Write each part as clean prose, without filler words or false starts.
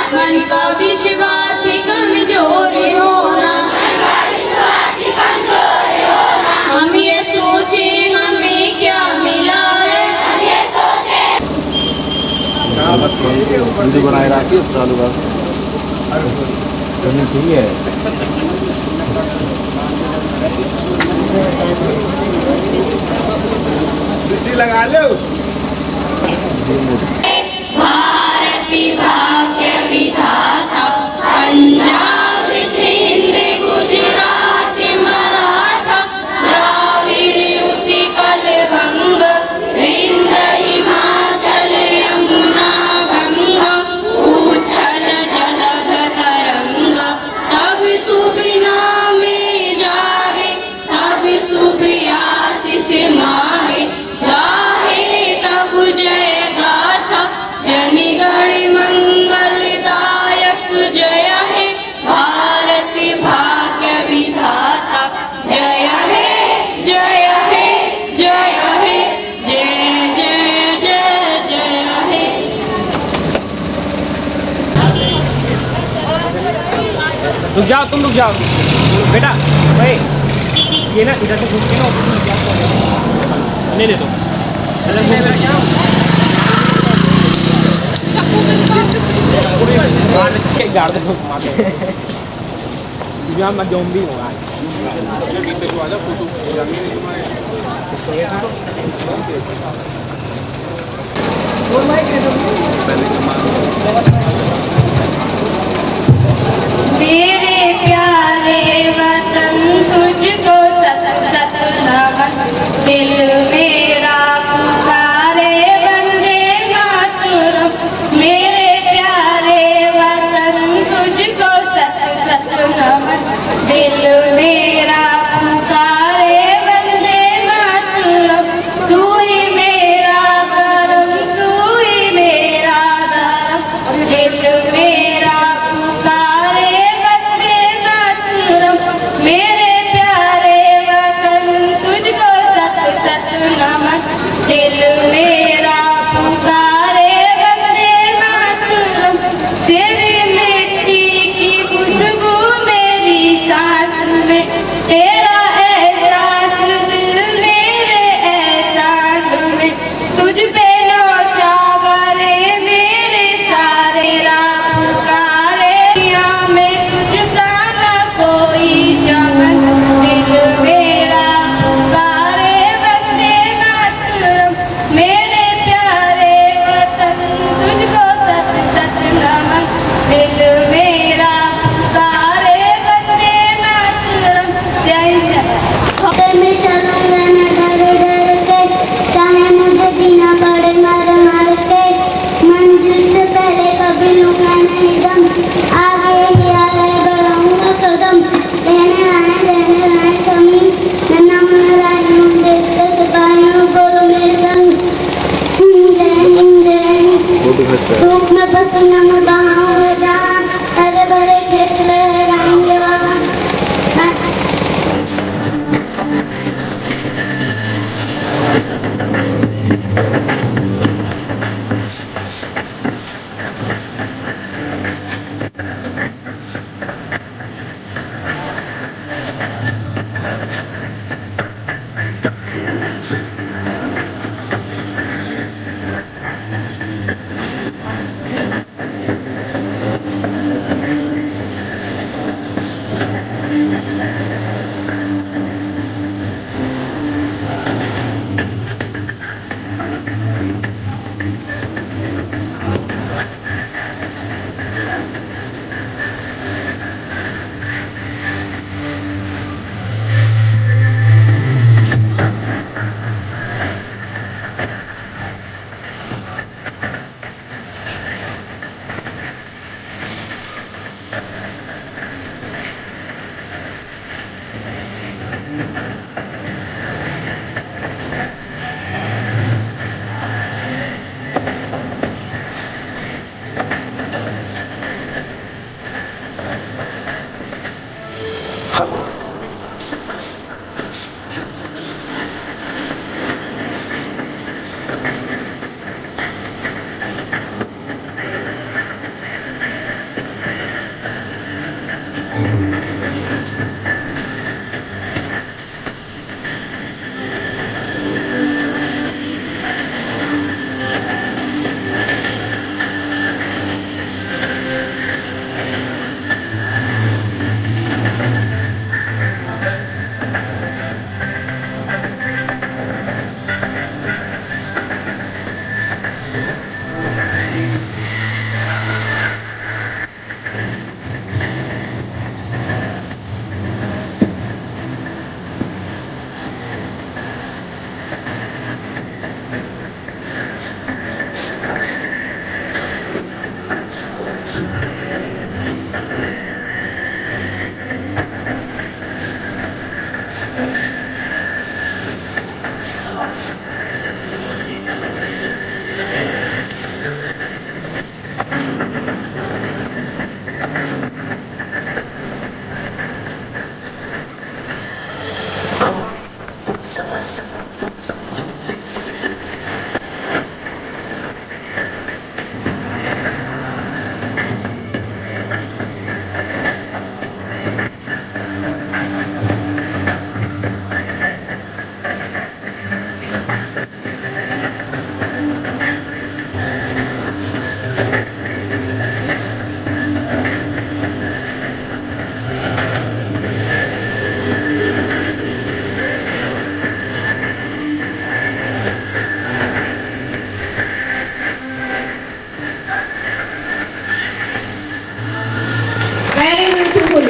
मन का विश्वास कमजोर होना, हम ये सोचे हमें क्या मिला है। वीडियो बनाए रखी चालू कर ठीक है। लगा लो। भारत भाग्य विधाता, पंजाब सिंध गुजरात मराठा, द्राविड़ उत्कल बंग, विंध्य हिमाचल यमुना गंगा, उच्छल जलध तरंग, तब शुभ नाम जागे, तब शुभ आशीष मांगे, गाहे तब जय गाथा, जनगण मंगलदायक जय है, भारत भाग्य विधाता जय है, जय है, जय है, जय जय जय जय है। रुक जाओ, तुम रुक जाओ बेटा। भाई ये ना इधर से घूम के ना ले ले दो। गाड़ दे यहाँ मैं ज़ॉम्बी हूँ आज। मेरे प्यारे वतन तुझको सत सत नमन, दिल मेरा पुकारे वंदे मातरम। मेरे प्यारे वतन तुझको सत सत नमन, दिल मेरा पुकारे वंदे मातरम। तू ही मेरा करम, तू ही मेरा धर्म, दिल मेरा पुकारे वंदे मातरम। मेरे प्यारे वतन तुझको सत सत नमन, दिल मेरा पुकारे वंदे मातरम। तेरी मिट्टी की खुशबू मेरी सांस में, तेरा एहसास दिल मेरे एहसान में, तुझ पे नौछावरे मेरे सारे राह पुकारे, दुनिया में तुझ सा न कोई चमन, दिल मेरा पुकारे वंदे मातरम। मेरे प्यारे वतन तुझको सत सत नमन, दिल मेरा पुकारे वंदे मातरम। जय जय। में चलूंगा न डर डर के, चाहे मुझे जीना पड़े मर मर के, मंजिल से पहले कभी लूंगा नहीं दम, आगे ही आगे बढ़ाऊंगा कदम, रहने आए कमी, मैं नाम लाई हूँ देश के सिपाहियों, बोलो मेरे संग हिंद हिंद हिंद। धूप में पसीना में बहाऊंगा जहाँ, हरे भरे खेत लहराएंगे वहाँ।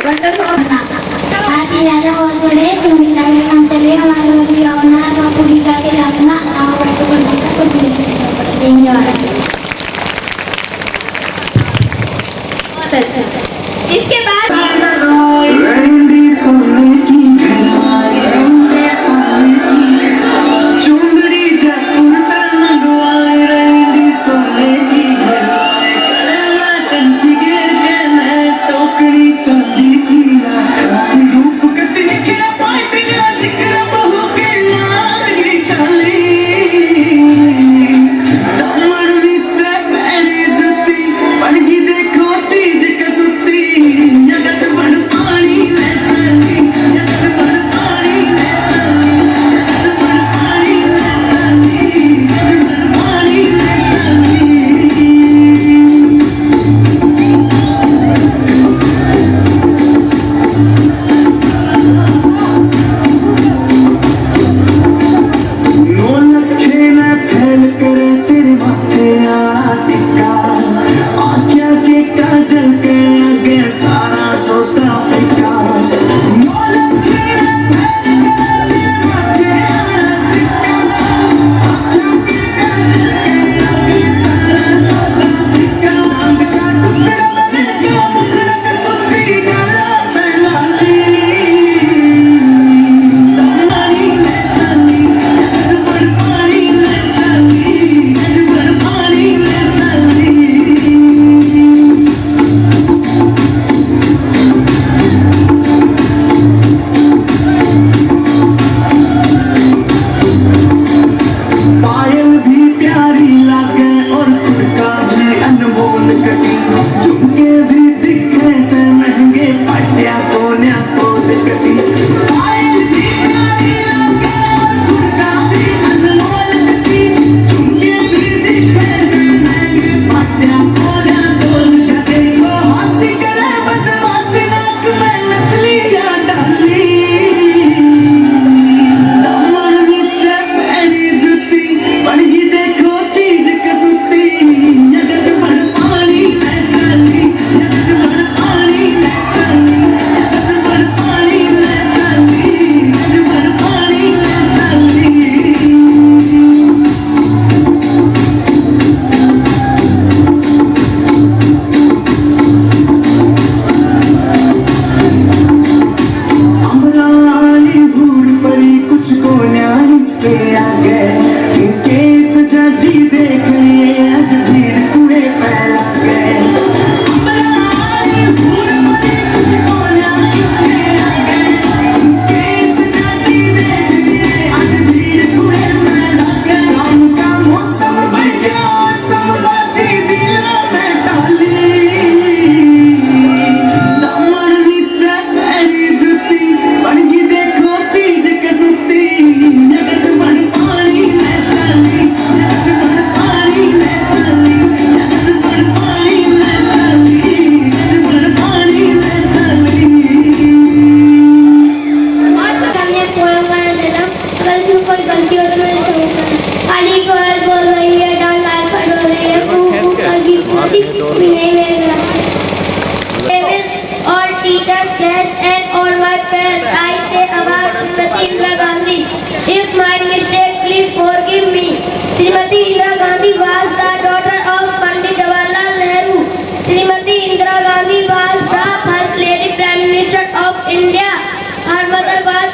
आगे ज्यादा और बड़े तुम मिलाए हम चले हमारे बच्चे होना तो पूरी करके रखना आप बच्चों को कुछ देंगे वाला बहुत अच्छा। इसके बाद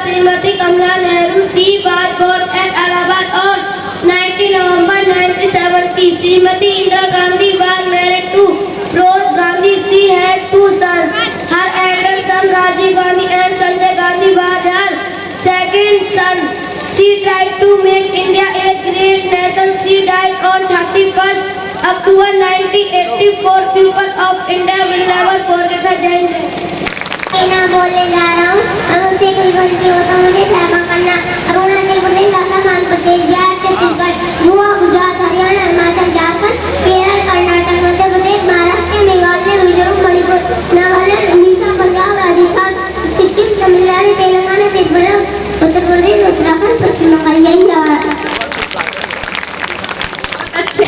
Srimati Kamala Nehru, she was born at Allahabad on 19 November 1970. Srimati Indira Gandhi was married to Rose Gandhi. She had two sons. Her elder son Rajiv Gandhi and Sanjay Gandhi was her second son. She tried to make India a great nation. She died on 31st October 1984. People of India will never forget her. Jai Hind. मैं बोलने जा रहा हूँ अब उनसे कोई गलती हो तो मुझे क्षमा करना। अरुणाचल प्रदेश, असम, आंध्र प्रदेश, बिहार, छत्तीसगढ़, गोवा, गुजरात, हरियाणा, हिमाचल, झारखंड, केरल, कर्नाटक, मध्य प्रदेश, महाराष्ट्र, मेघालय, मिजोरम, मणिपुर, नागालैंड, उड़ीसा, पंजाब, राजस्थान, सिक्किम, तमिलनाडु, तेलंगाना, त्रिपुरा, उत्तर प्रदेश, उत्तराखंड, पश्चिम बंगाल। यही अच्छे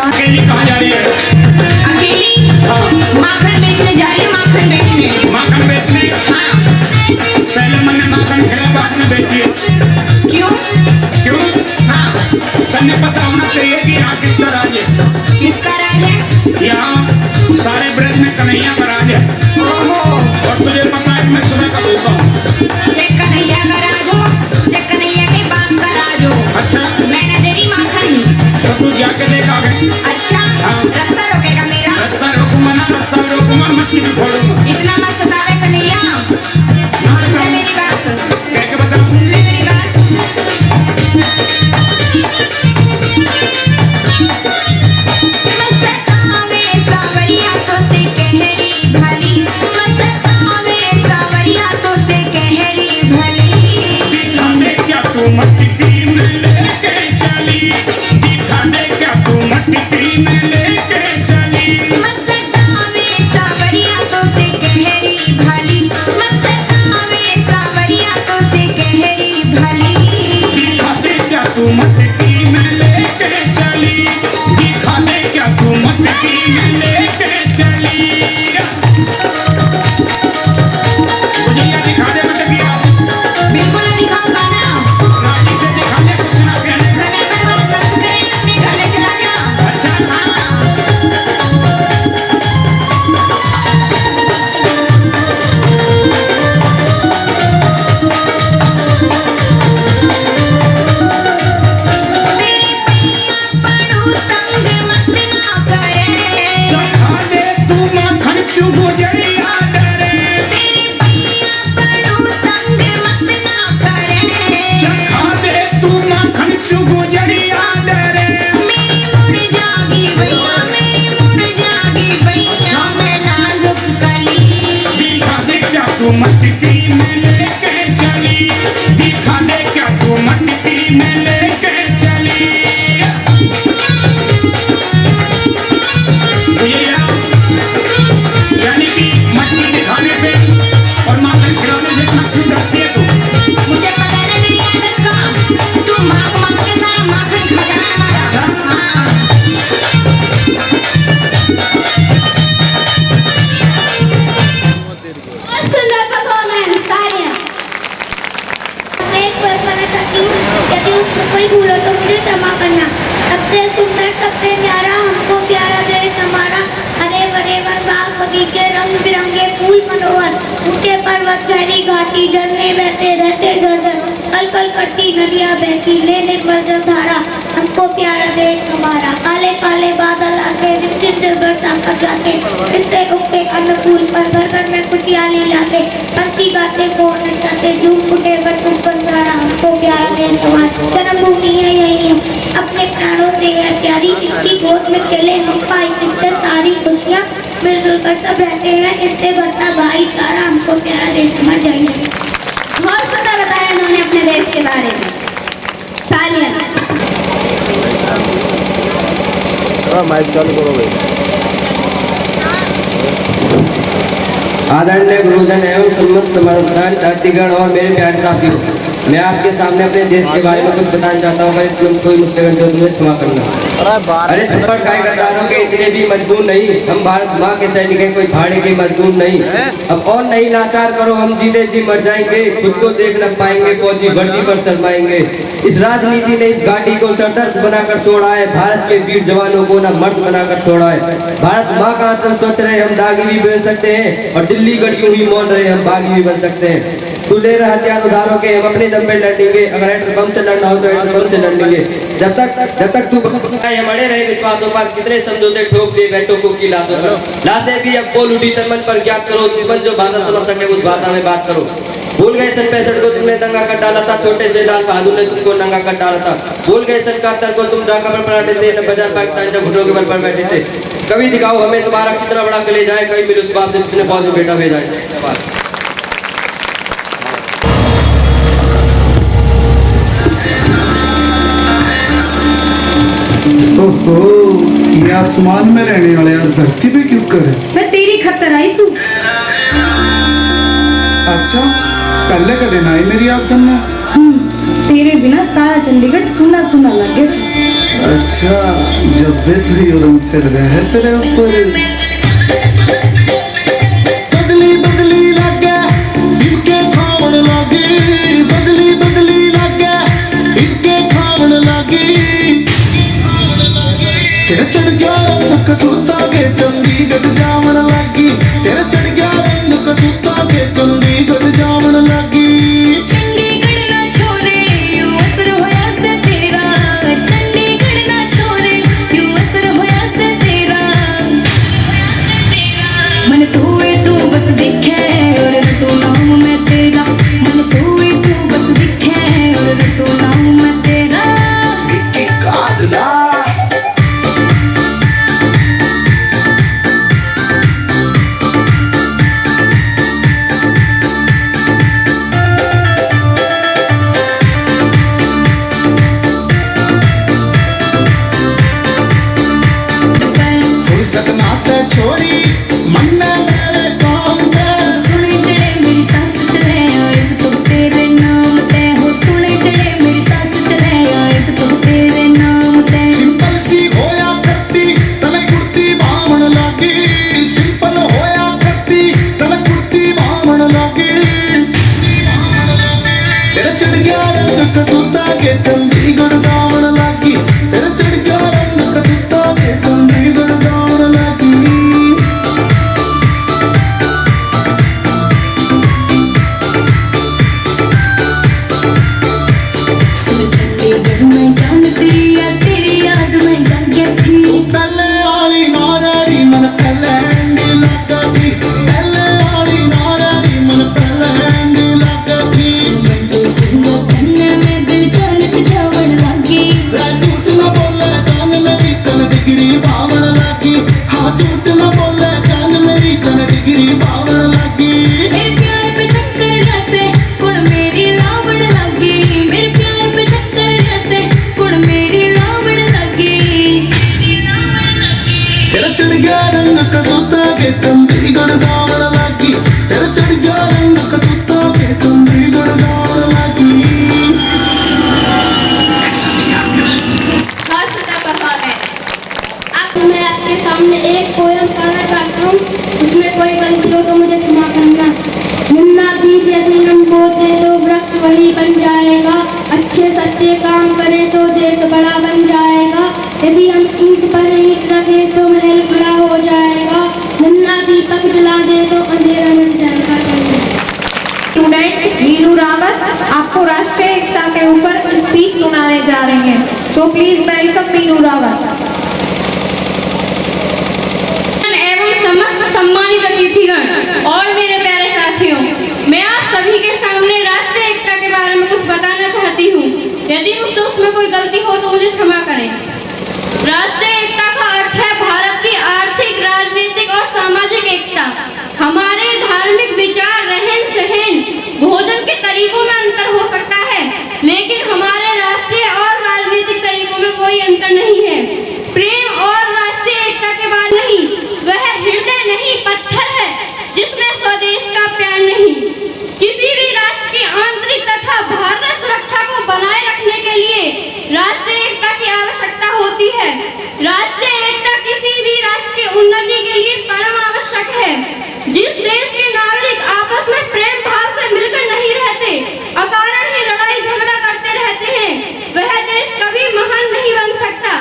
अकेली कहाँ जा रही है? अकेली माखन बेचने जा रही है, माखन बेचने। माखन बेचने? हाँ। पहले मैंने माखन खेला, बाद में बेची। क्यों? क्यों? हाँ। तन्ने पता होना चाहिए कि यहाँ किसका राज है। किसका राज है? यहाँ सारे ब्रज में कन्हैया का राज है। ओहो। और तुझे पता है कि मैं सुबह का भूखा हूँ। चाहे कन्हैया का राज हो, चाहे कन्हैया के बाप का राज हो। अच्छा। मैं न दे रही माखन। तो तू जाके देखा गए। अच्छा। हाँ। रास्ता रोकेगा मेरा? रास्ता रोकूंगा ना, रास्ता रोकूंगा, मट्टी भी फोड़ूंगा। इतना मत सतावे कन्हैया। सुन ले मेरी बात। कह के बता। सुन ले मेरी बात। सतावे सावरिया तो से कहरी तू मटकी में लेके चली, दिखा दे क्या तू मटकी में लेके चली। यानी कि मटकी दिखाने से और माखन खिलाने से इतना क्यों डरती है तू? मुझे पता है ना तेरी आदत का, तू मांग मांग के सारा माखन खा जाना हमारा। सुंदर परफॉर्मेंस, तालियां। मैं एक कल्पना करती हूँ, यदि उसमें कोई भूल हो तो मुझे क्षमा करना। सबसे सुंदर, सबसे प्यारा, हमको प्यारा देश हमारा, हरे भरे वन बाग बगीचे, रंग बिरंगे फूल मनोहर, ऊंचे पर्वत, गहरी घाटी, झरने बहते रहते झरझर, कल कल करती नदियाँ बहती, ले निर्मल जल धारा, हमको प्यारा देश हमारा। काले काले बादल आके रिमझिम से बरसा कर जाते, इससे उगते अन्न फूल पर घर घर में खुशहाली लाते, पंछी गाते मोर नचाते, झूम उठे बरसुम बंजारा, हमको प्यारा देश हमारा। जन्मभूमि है यही है, अपने प्राणों से है प्यारी, इसकी गोद में खेले हम पाई, इससे सारी खुशियाँ मिलजुल कर सब रहते हैं, इससे बढ़ता भाईचारा, हमको प्यारा देश हमारा चाहिए। बहुत सुंदर बताया इन्होंने अपने देश के बारे में, तालियां। माइक चालू करो भाई। आदरणीय गुरुजन एवं समस्त समर्थन अतिथिगण और मेरे प्यारे साथियों, मैं आपके सामने अपने देश के बारे में कुछ बताना चाहता हूँ। अगर इसमें कोई मुझसे गलती हो तो मुझे क्षमा करना। अरे थप्पड़ खाए गद्दारों के इतने भी मजबूर नहीं, हम भारत माँ के सैनिक हैं, कोई भाड़े के मजबूर नहीं। अब और नहीं लाचार करो, हम जीते जी मर जाएंगे, खुद को देख न पाएंगे, फौजी वर्दी पर शर्माएंगे। इस राजनीति ने इस घाटी को सरदर्द बनाकर छोड़ा है, भारत के वीर जवानों को न मर्द बनाकर छोड़ा है। भारत माँ का आंचल सोच रहे हम दागी भी बन सकते हैं, और दिल्ली गढ़ियों ही मौन रहे हम बागी भी बन सकते हैं। तू ले रहा हथियार उधारों के, हम अपने दम पे लड़ेंगे, अगर एटम बम से लड़ना हो तो एटम बम से लड़ेंगे। जब तक तू हम अड़े रहे विश्वासों पर, कितने समझौते ठोक दिए बैठकों की लाशों पर। लाशें भी अब बोल उठी, तन मन पर ज्ञात करो, दुश्मन जो भाषा समझ सके उस भाषा में बात करो। भूल गए सन 65 को तुमने दंगा कर डाला था, छोटे से लाल बहादुर ने तुमको नंगा कर डाला था। भूल गए सन 71 को तुम ढाका पर पराठे थे, 90,000 पाकिस्तान जब घुटनों के बल पर बैठे थे। कभी दिखाओ हमें तुम्हारा कितना बड़ा कलेजा है, कभी मिल उस बाप से जिसने फौज में बेटा भेजा है। ओहो, ये आसमान में रहने वाले आज धरती पे क्यों करे? मैं तेरी खतर आई सू। अच्छा, पहले का दिन आई मेरी आमदन में। तेरे बिना सारा चंडीगढ़ सुना सुना लगे। अच्छा, जब बेतरी और चल रहे हैं तेरे ऊपर। बदली बदली लगे, इनके खावन लगी, बदली बदली लगे, इनके खावन लगी। तेरे चढ़ गया रंग कसूता के चंडीगढ़ जावन लगी, तेरे चढ़ गया रंग कसूता के चंडीगढ़ जावन लगी। चंडीगढ़ ना छोरे यूं असर होया से तेरा, चंडीगढ़ ना छोरे यूं असर होया से तेरा। मन तू है तू बस दिखे और तू नाम मैं तेरा, मन तू है तू बस दिखे और तू नाम मैं तेरा। विक्की काजला सकना से छोरी मन्ना मेरे काम पे। सुने चले मेरी सांस चले एक तो तेरे नाम ते हो, सुने चले मेरी सांस चले एक तो तेरे नाम ते। सिंपल सी होया करती तले कुर्ती बामण लागी, सिंपल होया करती तले कुर्ती बामण लागी। तेरे चढ़ गया रंग कसूता के चंडीगढ़ दामन लागी, तेरे चढ़ गया रंग कसूता के चंडीगढ़ दामन लागी। सुन चंडीगढ़ में जान तेरी या तेरी याद में जागे थी। पहले वाली नारी मन पहले एंडी लगा थी, पहले वाली नारी मन पहले एंडी लगा थी। सिंगो कन्ने में दिल जानक जावन लागी, झूठ न बोले जान मेरी तन डिग्री बावन लागी, हाँ झूठ न बोले जान मेरी तन डिग्री बावन लागी। मेरे प्यार पे मेरा नाम जानका कौर। स्टूडेंट मीनू रावत आपको राष्ट्रीय एकता के ऊपर स्पीच सुनाने जा रहे हैं। So please welcome Meenu Rawat. एवं समस्त सम्मानित अतिथिगण और मेरे प्यारे साथियों, मैं आप सभी के सामने राष्ट्रीय एकता के बारे में कुछ बताना चाहती हूँ। यदि मुझसे उसमें कोई गलती हो तो मुझे क्षमा करें। राष्ट्रीय एकता का अर्थ है भारत की आर्थिक, राजनीतिक और सामाजिक एकता। हमारे धार्मिक विचार, रहन सहन, भोजन के तरीकों में अंतर हो सकता है, लेकिन हमारे राष्ट्रीय और राजनीतिक तरीकों में कोई अंतर नहीं है। प्रेम और राष्ट्रीय एकता के बाद नहीं, वह हृदय नहीं पत्थर है जिसमें स्वदेश का प्यार नहीं। किसी भी राष्ट्र की आंतरिक तथा बाह्य सुरक्षा को बनाए रखने के लिए राष्ट्रीय एकता की आवश्यकता होती है। राष्ट्रीय एकता किसी भी राष्ट्र की उन्नति के लिए परम आवश्यक है। जिस देश के नागरिक आपस में प्रेम भाव से मिलकर नहीं रहते, अकारण ही लड़ाई झगड़ा करते रहते हैं, वह देश कभी महान नहीं बन सकता।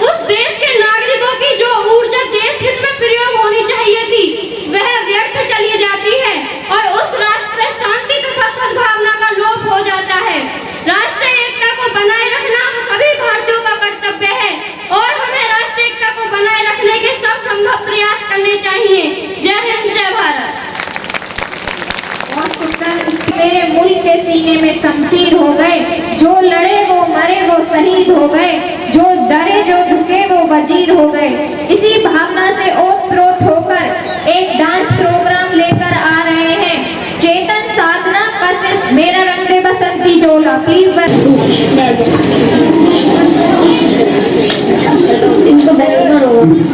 उस देश के नागरिकों की जो ऊर्जा देश हित में प्रयोग होनी चाहिए थी, वह व्यर्थ चली जाती है और उस राष्ट्र से शांति तथा सद्भावना का लोप हो जाता है। राष्ट्रीय एकता को बनाए रखना सभी भारतीयों का कर्तव्य है और हमें राष्ट्रीय एकता को बनाए रखने के सब संभव प्रयास करने चाहिए। जय हिंद, जय भारत। मेरे मुल्क के सीने में शमशीर हो गए, जो लड़े वो मरे वो शहीद हो गए, जो डरे जो झुके वो वजीर हो गए। इसी भावना से ओतप्रोत होकर एक डांस प्रोग्राम लेकर आ रहे हैं चेतन साधना कशिश मेरा रंग दे बसंती चोला। प्लीज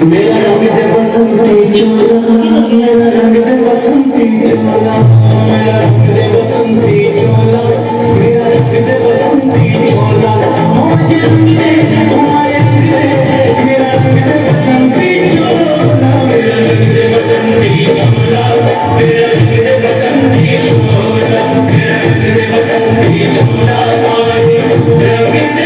मेरा रंग दे बसंती चोला, मेरा रंग दे बसंती चोला, मेरा रंग दे बसंती चोला, मेरा रंग दे बसंती चोला, मुझे रंग दे हमारे रंग दे, मेरा रंग दे बसंती चोला, मेरा रंग दे बसंती चोला, मेरा रंग दे बसंती चोला, मेरा रंग दे बसंती चोला, रंग दे बसंती चोला। मेरा रंग दे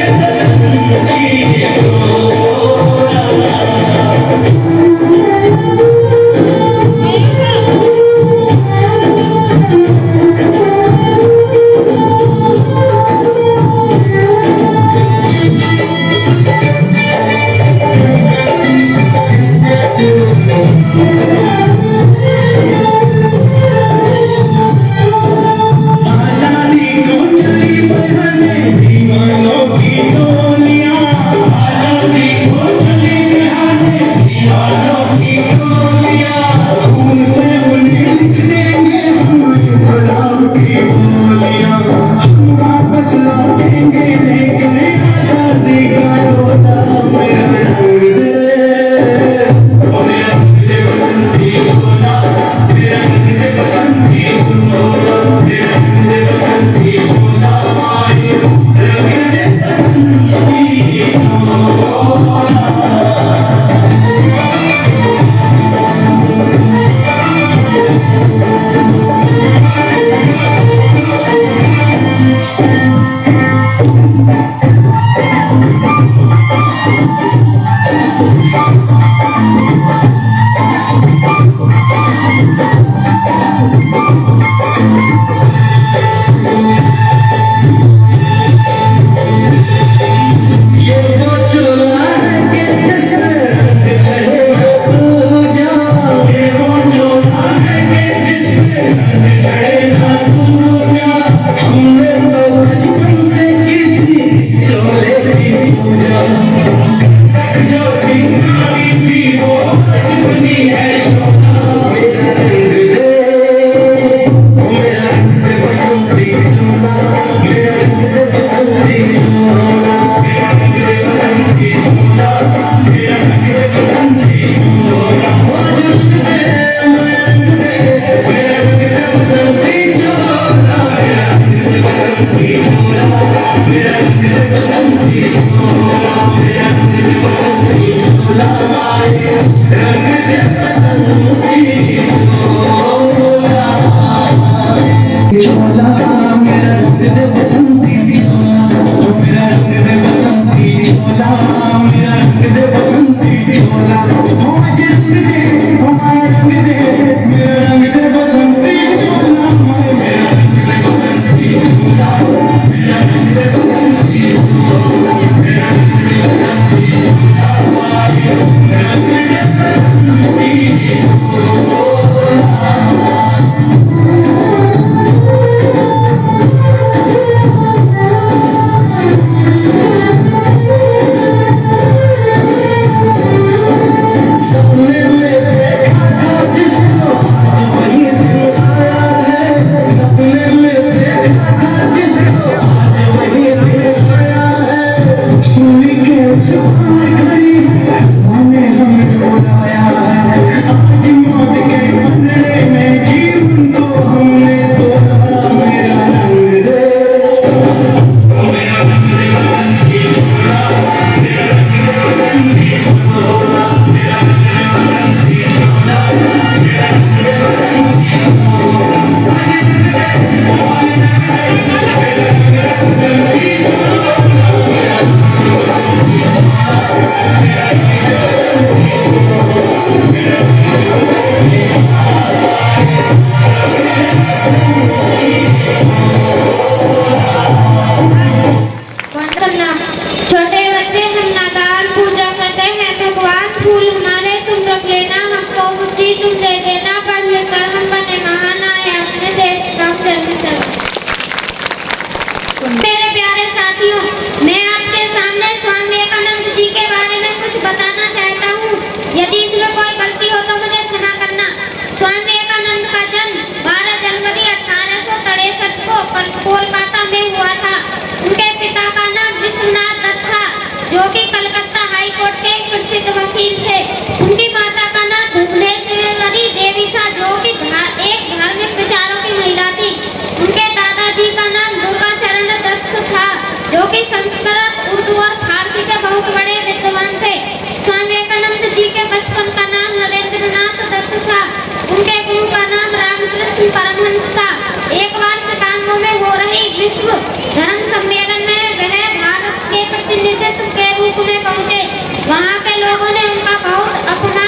रामकृष्ण परमहंस था। एक बार शिकागो में हो रही विश्व धर्म सम्मेलन में वह भारत के प्रतिनिधित्व के रूप में पहुंचे। वहां के लोगों ने उनका बहुत अपमान